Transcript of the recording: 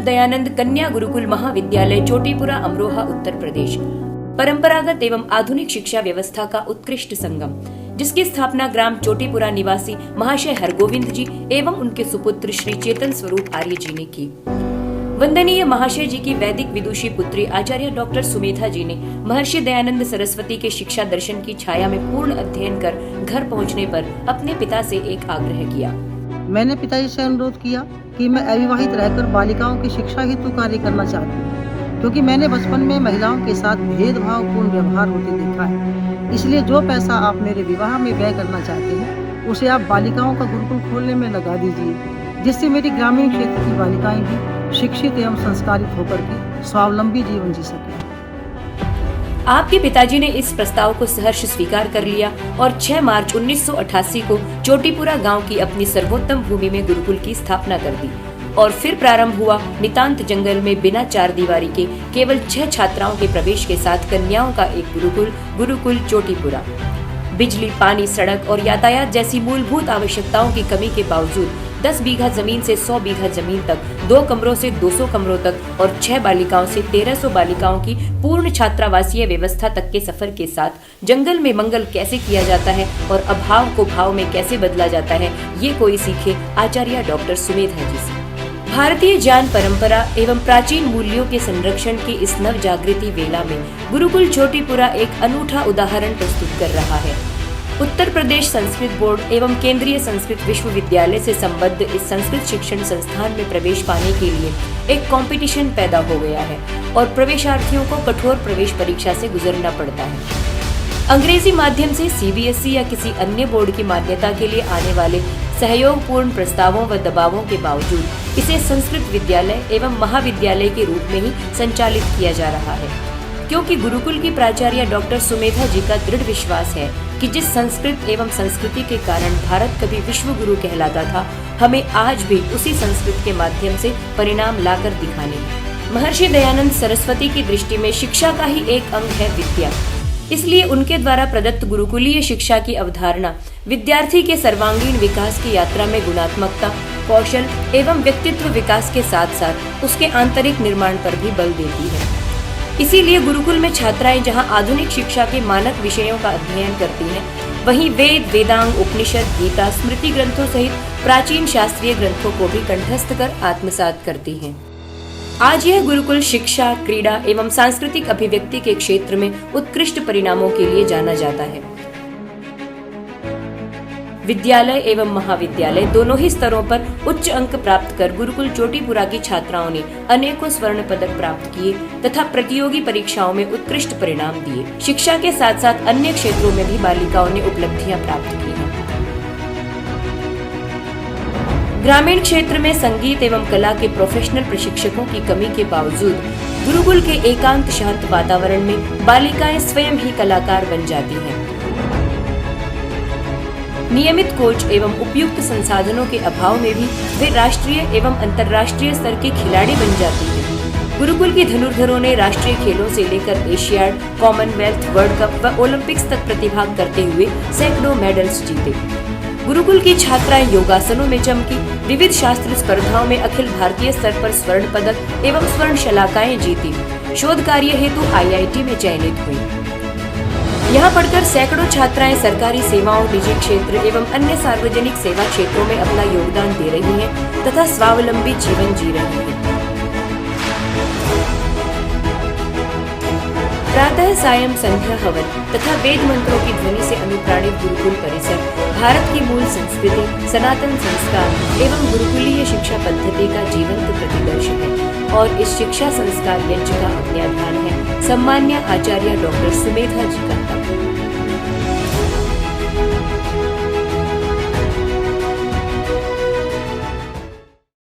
दयानंद कन्या गुरुकुल महाविद्यालय चोटीपुरा अमरोहा उत्तर प्रदेश परंपरागत एवं आधुनिक शिक्षा व्यवस्था का उत्कृष्ट संगम, जिसकी स्थापना ग्राम चोटीपुरा निवासी महाशय हरगोविंद जी एवं उनके सुपुत्र श्री चेतन स्वरूप आर्य जी ने की। वंदनीय महाशय जी की वैदिक विदुषी पुत्री आचार्य डॉक्टर सुमेधा जी ने महर्षि दयानंद सरस्वती के शिक्षा दर्शन की छाया में पूर्ण अध्ययन कर घर पहुंचने पर अपने पिता से एक आग्रह किया। मैंने पिताजी से अनुरोध किया कि मैं अविवाहित रहकर बालिकाओं की शिक्षा हेतु कार्य करना चाहती हूँ, क्योंकि मैंने बचपन में महिलाओं के साथ भेदभावपूर्ण व्यवहार होते देखा है। इसलिए जो पैसा आप मेरे विवाह में व्यय करना चाहते हैं, उसे आप बालिकाओं का गुरुकुल खोलने में लगा दीजिए, जिससे मेरी ग्रामीण क्षेत्र की बालिकाएं भी शिक्षित एवं संस्कारित होकर के स्वावलंबी जीवन जी सके। आपके पिताजी ने इस प्रस्ताव को सहर्ष स्वीकार कर लिया और 6 मार्च 1988 को चोटीपुरा गांव की अपनी सर्वोत्तम भूमि में गुरुकुल की स्थापना कर दी और फिर प्रारंभ हुआ नितांत जंगल में बिना चार दीवारी के केवल 6 छात्राओं के प्रवेश के साथ कन्याओं का एक गुरुकुल चोटीपुरा। बिजली, पानी, सड़क और यातायात जैसी मूलभूत आवश्यकताओं की कमी के बावजूद 10 बीघा जमीन से 100 बीघा जमीन तक, 2 कमरों से 200 कमरों तक और 6 बालिकाओं से 1300 बालिकाओं की पूर्ण छात्रावासीय व्यवस्था तक के सफर के साथ जंगल में मंगल कैसे किया जाता है और अभाव को भाव में कैसे बदला जाता है, ये कोई सीखे आचार्य डॉक्टर सुमेधा जी से। भारतीय ज्ञान परंपरा एवं प्राचीन मूल्यों के संरक्षण की इस नव जागृति वेला में गुरुकुल चोटीपुरा एक अनूठा उदाहरण प्रस्तुत कर रहा है। उत्तर प्रदेश संस्कृत बोर्ड एवं केंद्रीय संस्कृत विश्वविद्यालय से संबद्ध इस संस्कृत शिक्षण संस्थान में प्रवेश पाने के लिए एक कंपटीशन पैदा हो गया है और प्रवेशार्थियों को कठोर प्रवेश परीक्षा से गुजरना पड़ता है। अंग्रेजी माध्यम से सीबीएसई या किसी अन्य बोर्ड की मान्यता के लिए आने वाले सहयोगपूर्ण प्रस्तावों व दबावों के बावजूद इसे संस्कृत विद्यालय एवं महाविद्यालय के रूप में ही संचालित किया जा रहा है, क्योंकि गुरुकुल की प्राचार्य डॉक्टर सुमेधा जी का दृढ़ विश्वास है कि जिस संस्कृत एवं संस्कृति के कारण भारत कभी विश्व गुरु कहलाता था, हमें आज भी उसी संस्कृत के माध्यम से परिणाम लाकर दिखाने हैं। महर्षि दयानंद सरस्वती की दृष्टि में शिक्षा का ही एक अंग है विद्या, इसलिए उनके द्वारा प्रदत्त गुरुकुलीय शिक्षा की अवधारणा विद्यार्थी के सर्वांगीण विकास की यात्रा में गुणात्मकता, कौशल एवं व्यक्तित्व विकास के साथ साथ उसके आंतरिक निर्माण पर भी बल देती है। इसीलिए गुरुकुल में छात्राएं जहां आधुनिक शिक्षा के मानक विषयों का अध्ययन करती हैं, वहीं वेद, वेदांग, उपनिषद, गीता, स्मृति ग्रंथों सहित प्राचीन शास्त्रीय ग्रंथों को भी कंठस्थ कर आत्मसात करती हैं। आज यह गुरुकुल शिक्षा, क्रीड़ा एवं सांस्कृतिक अभिव्यक्ति के क्षेत्र में उत्कृष्ट परिणामों के लिए जाना जाता है। विद्यालय एवं महाविद्यालय दोनों ही स्तरों पर उच्च अंक प्राप्त कर गुरुकुल चोटीपुरा की छात्राओं ने अनेकों स्वर्ण पदक प्राप्त किए तथा प्रतियोगी परीक्षाओं में उत्कृष्ट परिणाम दिए। शिक्षा के साथ साथ अन्य क्षेत्रों में भी बालिकाओं ने उपलब्धियां प्राप्त की हैं। ग्रामीण क्षेत्र में संगीत एवं कला के प्रोफेशनल प्रशिक्षकों की कमी के बावजूद गुरुकुल के एकांत शांत वातावरण में बालिकाएं स्वयं ही कलाकार बन जाती हैं। नियमित कोच एवं उपयुक्त संसाधनों के अभाव में भी वे राष्ट्रीय एवं अंतर्राष्ट्रीय स्तर के खिलाड़ी बन जाती हैं। गुरुकुल की धनुर्धरों ने राष्ट्रीय खेलों से लेकर एशियाड, कॉमनवेल्थ, वर्ल्ड कप व ओलंपिक्स तक प्रतिभाग करते हुए सैकड़ों मेडल्स जीते। गुरुकुल की छात्राएं योगासनों में चमकी, विविध शास्त्र स्पर्धाओं में अखिल भारतीय स्तर पर स्वर्ण पदक एवं स्वर्ण शलाकाएं जीती, शोध कार्य हेतु IIT में चयनित हुई। यहाँ पढ़कर सैकड़ों छात्राएं सरकारी सेवाओं, निजी क्षेत्र एवं अन्य सार्वजनिक सेवा क्षेत्रों में अपना योगदान दे रही हैं तथा स्वावलंबी जीवन जी रही हैं। प्रातः सायं संध्या हवन तथा वेद मंत्रों की ध्वनि से अनुप्राणित गुरुकुल परिसर भारत की मूल संस्कृति, सनातन संस्कार एवं गुरुकुलीय शिक्षा पद्धति का जीवंत प्रतिदर्शन है और इस शिक्षा संस्कार यज्ञ का अज्ञाधान है सम्मान्य आचार्य डॉक्टर सुमेधा जी का।